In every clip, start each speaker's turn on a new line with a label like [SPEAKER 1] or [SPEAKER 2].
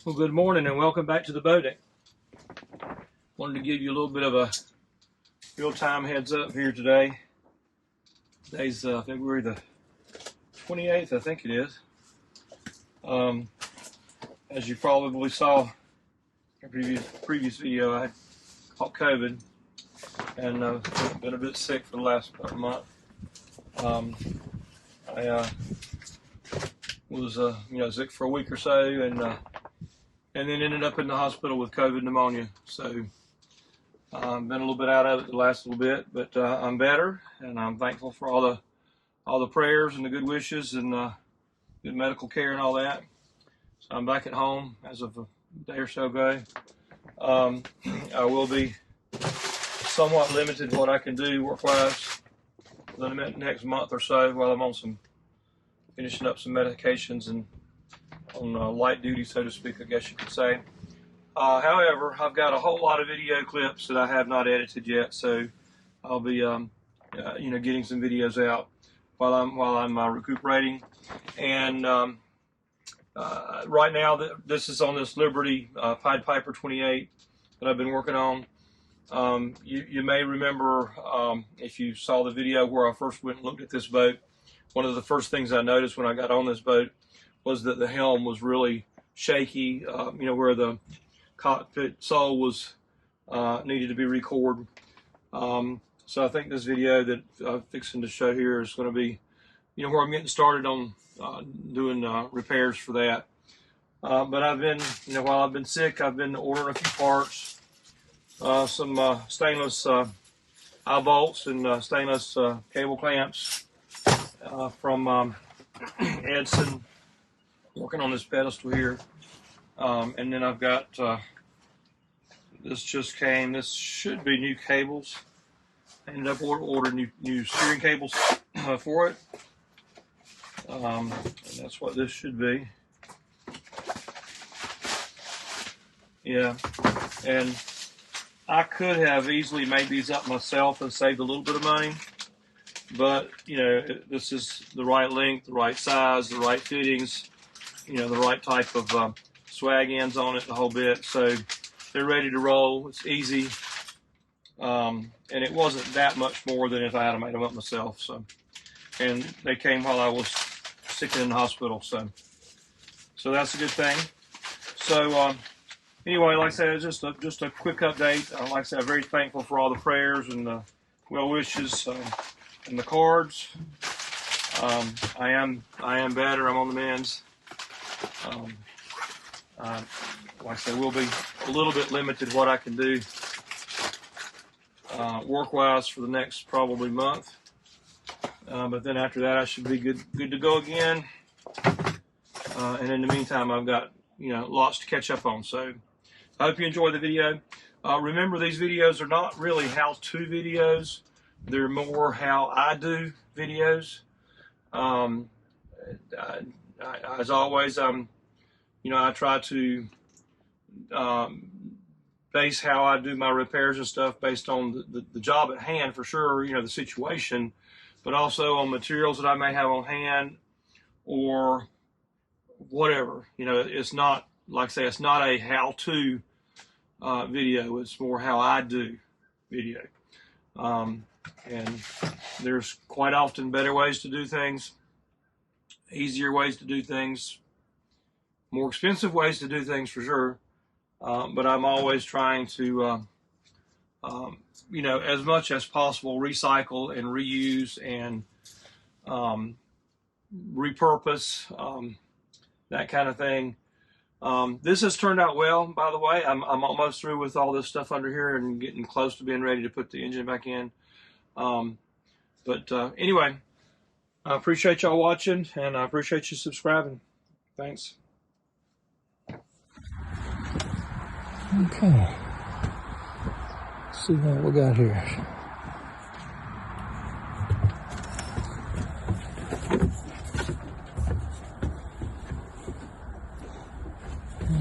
[SPEAKER 1] Well, good morning and welcome back to the boating. Wanted to give you a little bit of a real-time heads up here today. Today's February the 28th, I think it is. As you probably saw in the previous video, I had caught COVID and been a bit sick for the last month. I was sick for a week or so and then ended up in the hospital with COVID pneumonia. So been a little bit out of it the last little bit, but I'm better, and I'm thankful for all the prayers and the good wishes and good medical care and all that. So I'm back at home as of a day or so ago. I will be somewhat limited what I can do work-wise for the next month or so while I'm on finishing up some medications and on light duty, so to speak, I guess you could say. However, I've got a whole lot of video clips that I have not edited yet, so I'll be getting some videos out while I'm recuperating. And right now, this is on this Liberty Pied Piper 28 that I've been working on. You may remember, if you saw the video where I first went and looked at this boat, one of the first things I noticed when I got on this boat was that the helm was really shaky, where the cockpit sole was needed to be recored. So I think this video that I'm fixing to show here is going to be, where I'm getting started on doing repairs for that. But I've been, while I've been sick, I've been ordering a few parts, some stainless eye bolts and stainless cable clamps from Edson, working on this pedestal here. And then I've got, this just came, this should be new cables. I ended up ordering new steering cables for it. And that's what this should be. Yeah, and I could have easily made these up myself and saved a little bit of money. But, this is the right length, the right size, the right fittings, the right type of swag ends on it, the whole bit. So they're ready to roll. It's easy. And it wasn't that much more than if I had made them up myself. So, and they came while I was sick in the hospital. So that's a good thing. So anyway, like I said, just a quick update. Like I said, I'm very thankful for all the prayers and the well wishes and the cards. I am better. I'm on the mends. Like I said, we'll be a little bit limited what I can do work-wise for the next probably month. But then after that, I should be good to go again. And in the meantime, I've got lots to catch up on. So I hope you enjoy the video. Remember, these videos are not really how-to videos. They're more how I do videos. As always, I try to base how I do my repairs and stuff based on the job at hand, for sure, the situation, but also on materials that I may have on hand or whatever. It's not, like I say, it's not a how-to video. It's more how I do video. And there's quite often better ways to do things, easier ways to do things, more expensive ways to do things, for sure. But I'm always trying to, as much as possible, recycle and reuse and repurpose, that kind of thing. This has turned out well, by the way. I'm almost through with all this stuff under here and getting close to being ready to put the engine back in. Anyway, I appreciate y'all watching, and I appreciate you subscribing. Thanks.
[SPEAKER 2] Okay, let's see what we got here.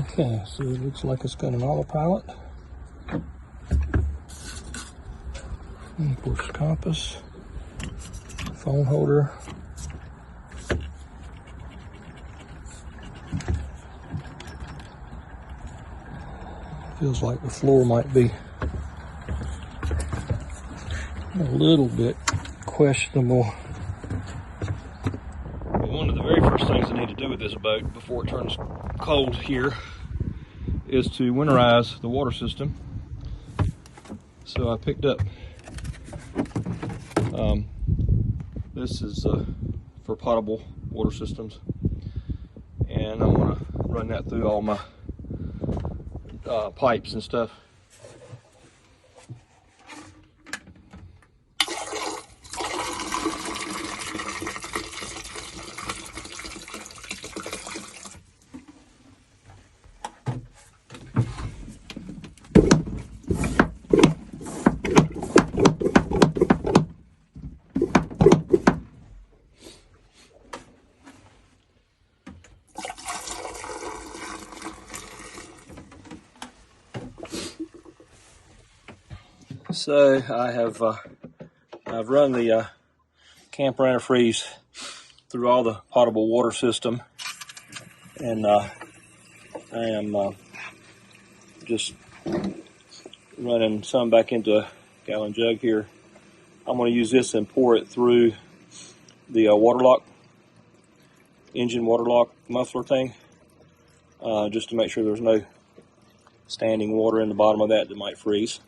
[SPEAKER 2] Okay, so it looks like it's got an autopilot. And of course, compass, phone holder, Feels like the floor might be a little bit questionable.
[SPEAKER 1] One of the very first things I need to do with this boat before it turns cold here is to winterize the water system. So I picked up, this is for potable water systems, and I'm going to run that through all my pipes and stuff. So I've run the camper antifreeze through all the potable water system, and I am just running some back into a gallon jug here. I'm going to use this and pour it through the engine water lock muffler thing, just to make sure there's no standing water in the bottom of that might freeze.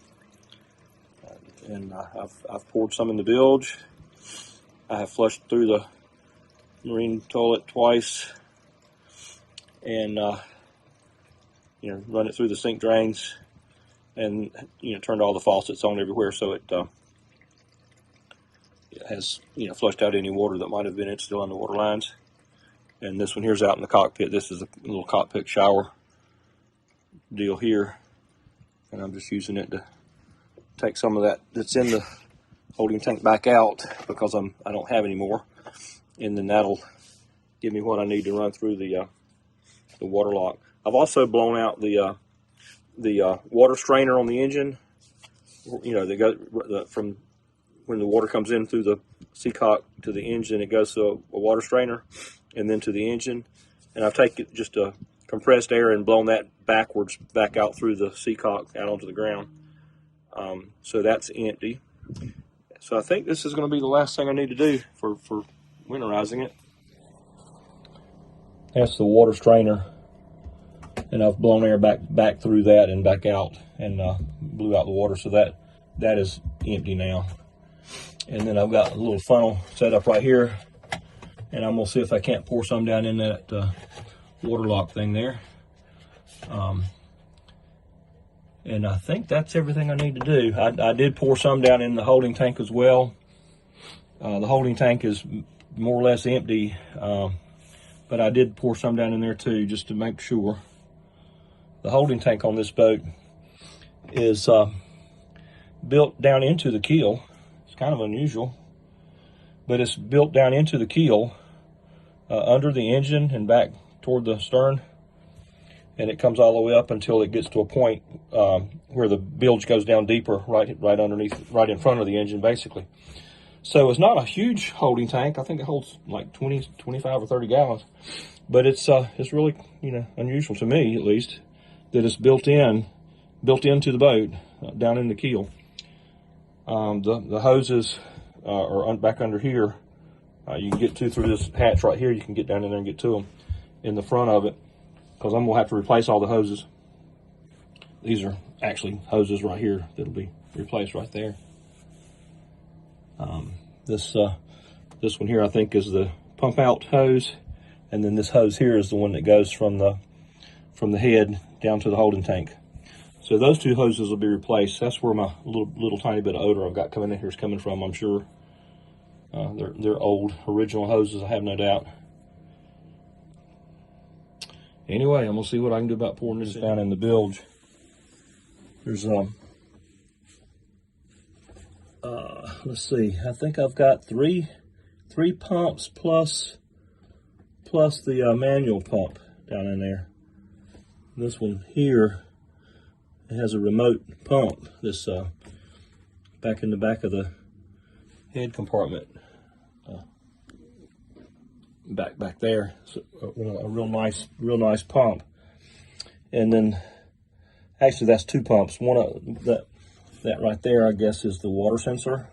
[SPEAKER 1] And I've poured some in the bilge. I have flushed through the marine toilet twice, and run it through the sink drains, and turned all the faucets on everywhere, so it has flushed out any water that might have been still in the water lines. And this one here's out in the cockpit. This is a little cockpit shower deal here, and I'm just using it to take some of that that's in the holding tank back out, because I don't have any more, and then that'll give me what I need to run through the water lock. I've also blown out the water strainer on the engine. They go from when the water comes in through the seacock to the engine, it goes to a water strainer and then to the engine. And I've taken just a compressed air and blown that backwards back out through the seacock out onto the ground. So that's empty. So I think this is going to be the last thing I need to do for winterizing it. That's the water strainer, and I've blown air back through that and back out, and blew out the water, so that is empty now. And then I've got a little funnel set up right here, and I'm going to see if I can't pour some down in that water lock thing there. And I think that's everything I need to do. I did pour some down in the holding tank as well. The holding tank is more or less empty, but I did pour some down in there too, just to make sure. The holding tank on this boat is built down into the keel. It's kind of unusual, but it's built down into the keel, under the engine and back toward the stern. And it comes all the way up until it gets to a point where the bilge goes down deeper, right underneath, right in front of the engine, basically. So it's not a huge holding tank. I think it holds like 20, 25 or 30 gallons. But it's really, unusual to me, at least, that it's built into the boat, down in the keel. The hoses are back under here. You can get through this hatch right here. You can get down in there and get to them in the front of it, because I'm going to have to replace all the hoses. These are actually hoses right here that'll be replaced right there. This one here, I think, is the pump out hose, and then this hose here is the one that goes from the head down to the holding tank. So those two hoses will be replaced. That's where my little tiny bit of odor I've got coming in here is coming from, I'm sure. They're old, original hoses, I have no doubt. Anyway, I'm gonna see what I can do about pouring this down in the bilge. There's let's see, I think I've got three pumps plus the manual pump down in there. This one here, it has a remote pump. This back in the back of the head compartment, back there. So, a real nice pump. And then
[SPEAKER 2] Actually, that's two pumps. One of that right there, I guess, is the water sensor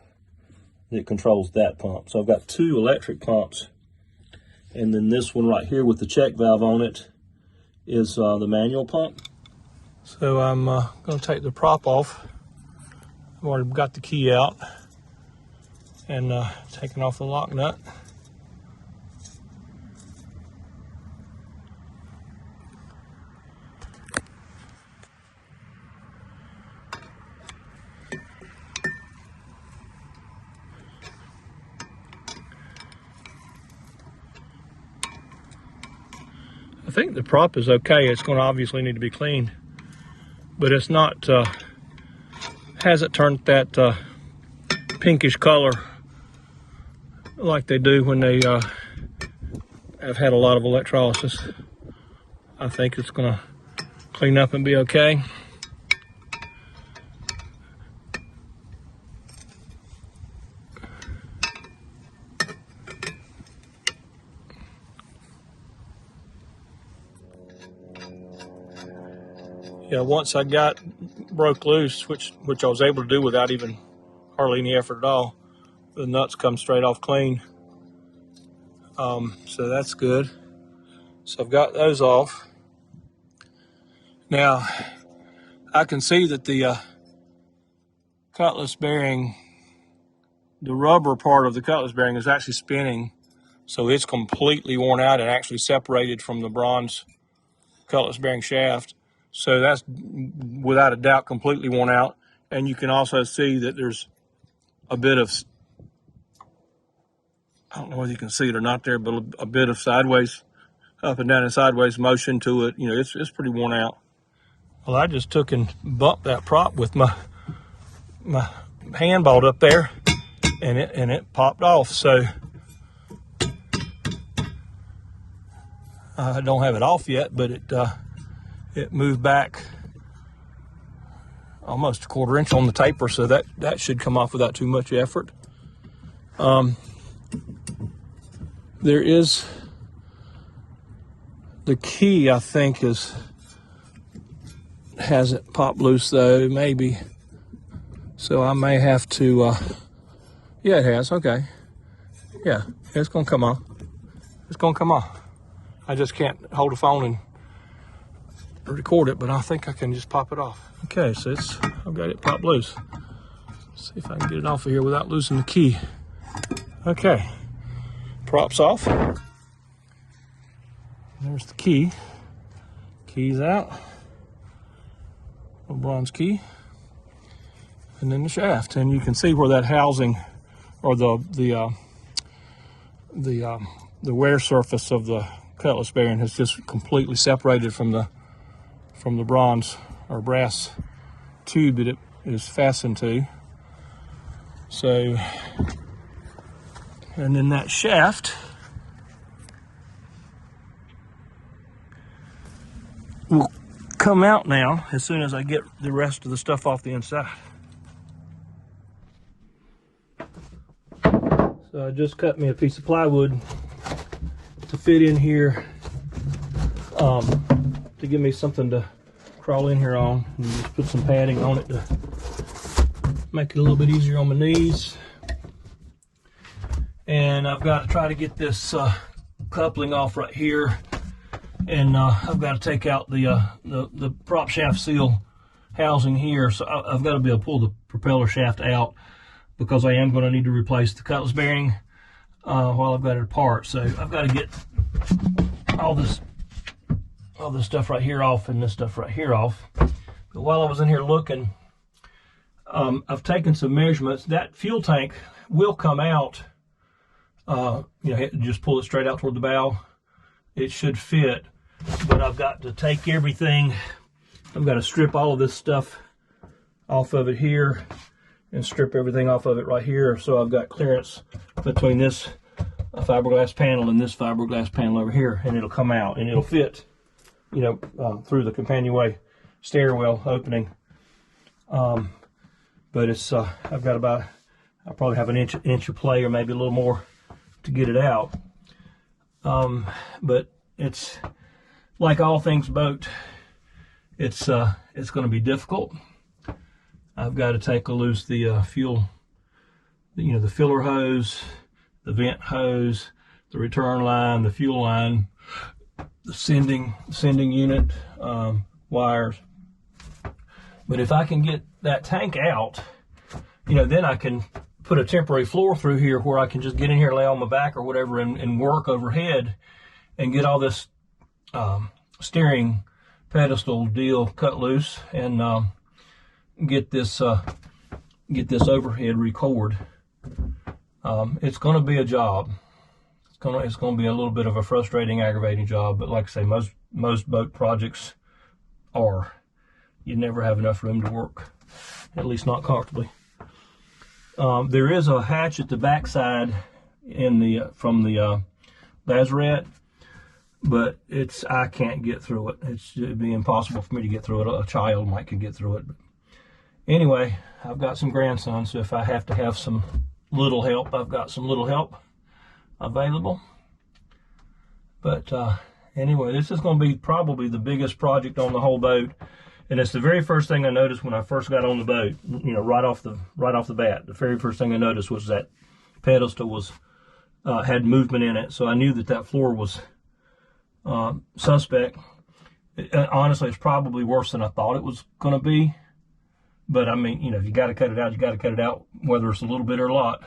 [SPEAKER 2] that controls that pump. So I've got two electric pumps, and then this one right here with the check valve on it is the manual pump. So I'm going to take the prop off. I've already got the key out and taking off the lock nut. I think the prop is okay. It's going to obviously need to be cleaned, but it's not, hasn't turned that pinkish color like they do when they have had a lot of electrolysis. I think it's going to clean up and be okay. Yeah, once I got broke loose, which I was able to do without even hardly any effort at all, the nuts come straight off clean. So that's good. So I've got those off. Now, I can see that the cutlass bearing, the rubber part of the cutlass bearing is actually spinning. So it's completely worn out and actually separated from the bronze cutlass bearing shaft. So that's without a doubt completely worn out. And you can also see that there's a bit of, I don't know whether you can see it or not there, but a bit of sideways, up and down and sideways motion to it. You know, it's pretty worn out. Well, I just took and bumped that prop with my hand balled up there, and it popped off. So I don't have it off yet, but it moved back almost a 1/4 inch on the taper, so that should come off without too much effort. There is the key, I think, hasn't popped loose though, maybe. So I may have to, yeah, it has, okay. Yeah, it's gonna come off. It's gonna come off. I just can't hold the phone and record it, but I think I can just pop it off. Okay, so I've got it popped loose. Let's see if I can get it off of here without losing the key. Okay, props off. There's the key. Key's out. Little bronze key. And then the shaft. And you can see where that housing, or the wear surface of the cutlass bearing has just completely separated from the bronze or brass tube that it is fastened to. So, and then that shaft will come out now as soon as I get the rest of the stuff off the inside. So I just cut me a piece of plywood to fit in here, to give me something to crawl in here on, and just put some padding on it to make it a little bit easier on my knees. And I've got to try to get this coupling off right here, and I've got to take out the prop shaft seal housing here. So I've got to be able to pull the propeller shaft out, because I am going to need to replace the cutlass bearing while I've got it apart. So I've got to get all this stuff right here off and this stuff right here off. But while I was in here looking, I've taken some measurements. That fuel tank will come out. You know, just pull it straight out toward the bow. It should fit, but I've got to take everything. I've got to strip all of this stuff off of it here and strip everything off of it right here. So I've got clearance between this fiberglass panel and this fiberglass panel over here, and it'll come out and it'll fit, you know, through the companionway stairwell opening. But it's I've got about, I'll probably have an inch of play, or maybe a little more, to get it out. But it's like all things boat. It's it's going to be difficult. I've got to take loose the fuel, the filler hose, the vent hose, the return line, the fuel line, the sending unit wires. But if I can get that tank out, then I can put a temporary floor through here where I can just get in here, lay on my back or whatever, and work overhead and get all this steering pedestal deal cut loose and get this overhead record. It's going to be a job. It's going to be a little bit of a frustrating, aggravating job. But like I say, most boat projects are. You never have enough room to work, at least not comfortably. There is a hatch at the backside from the lazarette, but I can't get through it. It'd be impossible for me to get through it. A child could get through it. But anyway, I've got some grandsons, so if I have to have some little help, I've got some little help available. But anyway, this is going to be probably the biggest project on the whole boat. And it's the very first thing I noticed when I first got on the boat. Right off the bat, the very first thing I noticed was that pedestal had movement in it. So I knew that floor was suspect. Honestly, it's probably worse than I thought it was going to be. But I mean, if you got to cut it out, you got to cut it out, whether it's a little bit or a lot.